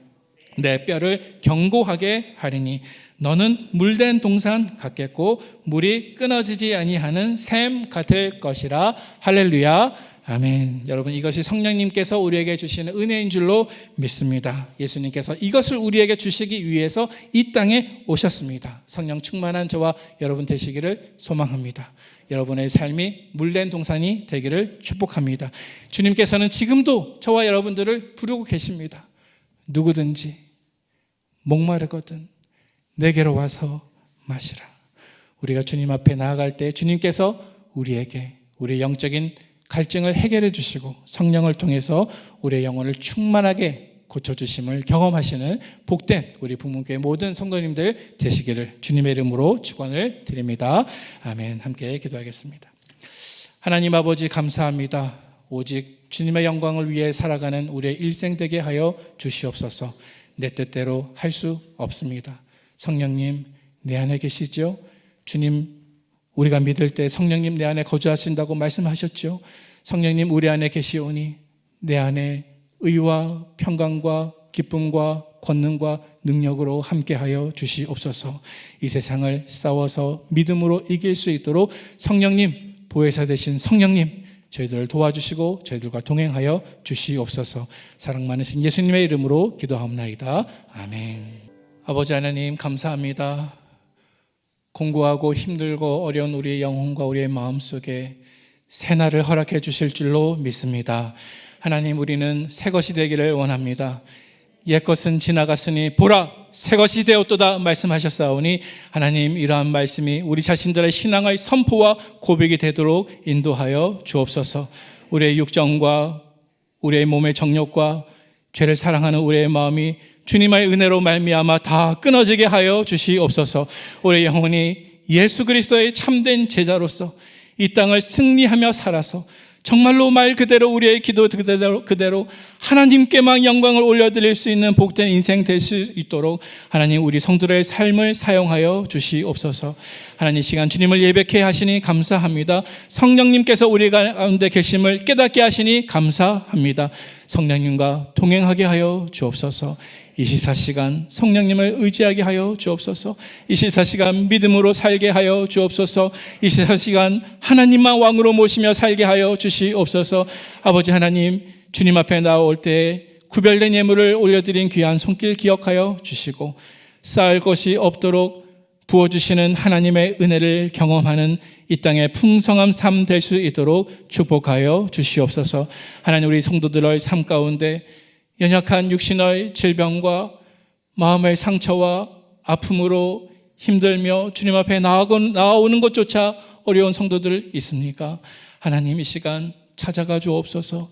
A: 내 뼈를 견고하게 하리니 너는 물된 동산 같겠고 물이 끊어지지 아니하는 샘 같을 것이라. 할렐루야. 아멘. 여러분, 이것이 성령님께서 우리에게 주시는 은혜인 줄로 믿습니다. 예수님께서 이것을 우리에게 주시기 위해서 이 땅에 오셨습니다. 성령 충만한 저와 여러분 되시기를 소망합니다. 여러분의 삶이 물된 동산이 되기를 축복합니다. 주님께서는 지금도 저와 여러분들을 부르고 계십니다. 누구든지 목마르거든 내게로 와서 마시라. 우리가 주님 앞에 나아갈 때 주님께서 우리에게 우리의 영적인 갈증을 해결해 주시고 성령을 통해서 우리의 영혼을 충만하게 고쳐주심을 경험하시는 복된 우리 부문교회 모든 성도님들 되시기를 주님의 이름으로 축원을 드립니다. 아멘. 함께 기도하겠습니다. 하나님 아버지, 감사합니다. 오직 주님의 영광을 위해 살아가는 우리의 일생 되게 하여 주시옵소서. 내 뜻대로 할 수 없습니다. 성령님, 내 안에 계시죠? 주님, 우리가 믿을 때 성령님 내 안에 거주하신다고 말씀하셨죠? 성령님, 우리 안에 계시오니 내 안에 의와 평강과 기쁨과 권능과 능력으로 함께하여 주시옵소서. 이 세상을 싸워서 믿음으로 이길 수 있도록 성령님, 보혜사 되신 성령님, 저희들을 도와주시고 저희들과 동행하여 주시옵소서. 사랑 많으신 예수님의 이름으로 기도하옵나이다. 아멘. 아버지 하나님, 감사합니다. 공고하고 힘들고 어려운 우리의 영혼과 우리의 마음속에 새날을 허락해 주실 줄로 믿습니다. 하나님, 우리는 새 것이 되기를 원합니다. 옛것은 지나갔으니 보라, 새 것이 되었도다 말씀하셨사오니 하나님, 이러한 말씀이 우리 자신들의 신앙의 선포와 고백이 되도록 인도하여 주옵소서. 우리의 육정과 우리의 몸의 정욕과 죄를 사랑하는 우리의 마음이 주님의 은혜로 말미암아 다 끊어지게 하여 주시옵소서. 우리의 영혼이 예수 그리스도의 참된 제자로서 이 땅을 승리하며 살아서 정말로 말 그대로 우리의 기도 그대로 하나님께만 영광을 올려드릴 수 있는 복된 인생 될 수 있도록 하나님 우리 성도들의 삶을 사용하여 주시옵소서. 하나님 시간 주님을 예배케 하시니 감사합니다. 성령님께서 우리 가운데 계심을 깨닫게 하시니 감사합니다. 성령님과 동행하게 하여 주옵소서. 24시간 성령님을 의지하게 하여 주옵소서. 24시간 믿음으로 살게 하여 주옵소서. 24시간 하나님만 왕으로 모시며 살게 하여 주시옵소서. 아버지 하나님, 주님 앞에 나올 때 구별된 예물을 올려드린 귀한 손길 기억하여 주시고 쌓을 것이 없도록 부어주시는 하나님의 은혜를 경험하는 이 땅의 풍성한 삶 될 수 있도록 축복하여 주시옵소서. 하나님, 우리 성도들의 삶 가운데 연약한 육신의 질병과 마음의 상처와 아픔으로 힘들며 주님 앞에 나아오는 것조차 어려운 성도들 있습니까? 하나님, 이 시간 찾아가 주옵소서.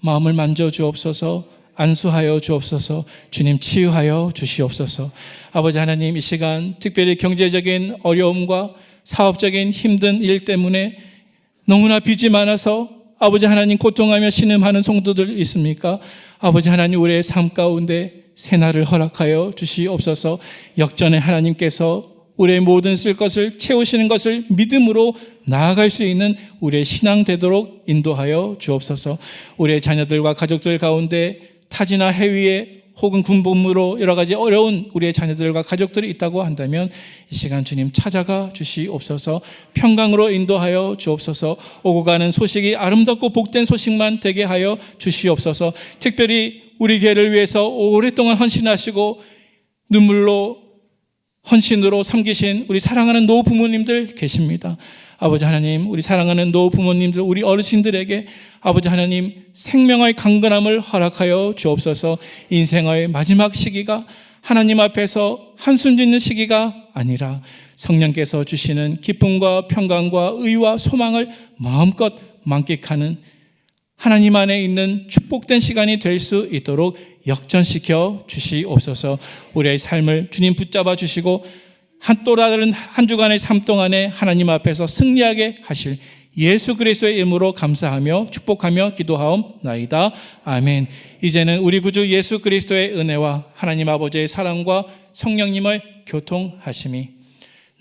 A: 마음을 만져 주옵소서. 안수하여 주옵소서. 주님 치유하여 주시옵소서. 아버지 하나님, 이 시간 특별히 경제적인 어려움과 사업적인 힘든 일 때문에 너무나 빚이 많아서 아버지 하나님 고통하며 신음하는 성도들 있습니까? 아버지 하나님, 우리의 삶 가운데 새날을 허락하여 주시옵소서. 역전의 하나님께서 우리의 모든 쓸 것을 채우시는 것을 믿음으로 나아갈 수 있는 우리의 신앙 되도록 인도하여 주옵소서. 우리의 자녀들과 가족들 가운데 타지나 해위에 혹은 군복무로 여러 가지 어려운 우리의 자녀들과 가족들이 있다고 한다면 이 시간 주님 찾아가 주시옵소서. 평강으로 인도하여 주옵소서. 오고 가는 소식이 아름답고 복된 소식만 되게 하여 주시옵소서. 특별히 우리 교회를 위해서 오랫동안 헌신하시고 눈물로 헌신으로 섬기신 우리 사랑하는 노 부모님들 계십니다. 아버지 하나님, 우리 사랑하는 노 부모님들, 우리 어르신들에게 아버지 하나님 생명의 강건함을 허락하여 주옵소서. 인생의 마지막 시기가 하나님 앞에서 한숨 짓는 시기가 아니라 성령께서 주시는 기쁨과 평강과 의와 소망을 마음껏 만끽하는 하나님 안에 있는 축복된 시간이 될 수 있도록 역전시켜 주시옵소서. 우리의 삶을 주님 붙잡아 주시고 또 다른 한 주간의 삶 동안에 하나님 앞에서 승리하게 하실 예수 그리스도의 이름으로 감사하며 축복하며 기도하옵나이다. 아멘. 이제는 우리 구주 예수 그리스도의 은혜와 하나님 아버지의 사랑과 성령님의 교통하심이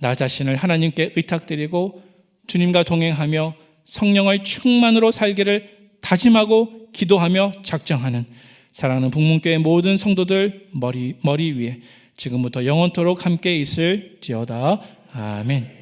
A: 나 자신을 하나님께 의탁드리고 주님과 동행하며 성령의 충만으로 살기를 다짐하고 기도하며 작정하는 사랑하는 북문교회 모든 성도들 머리 위에 지금부터 영원토록 함께 있을지어다. 아멘.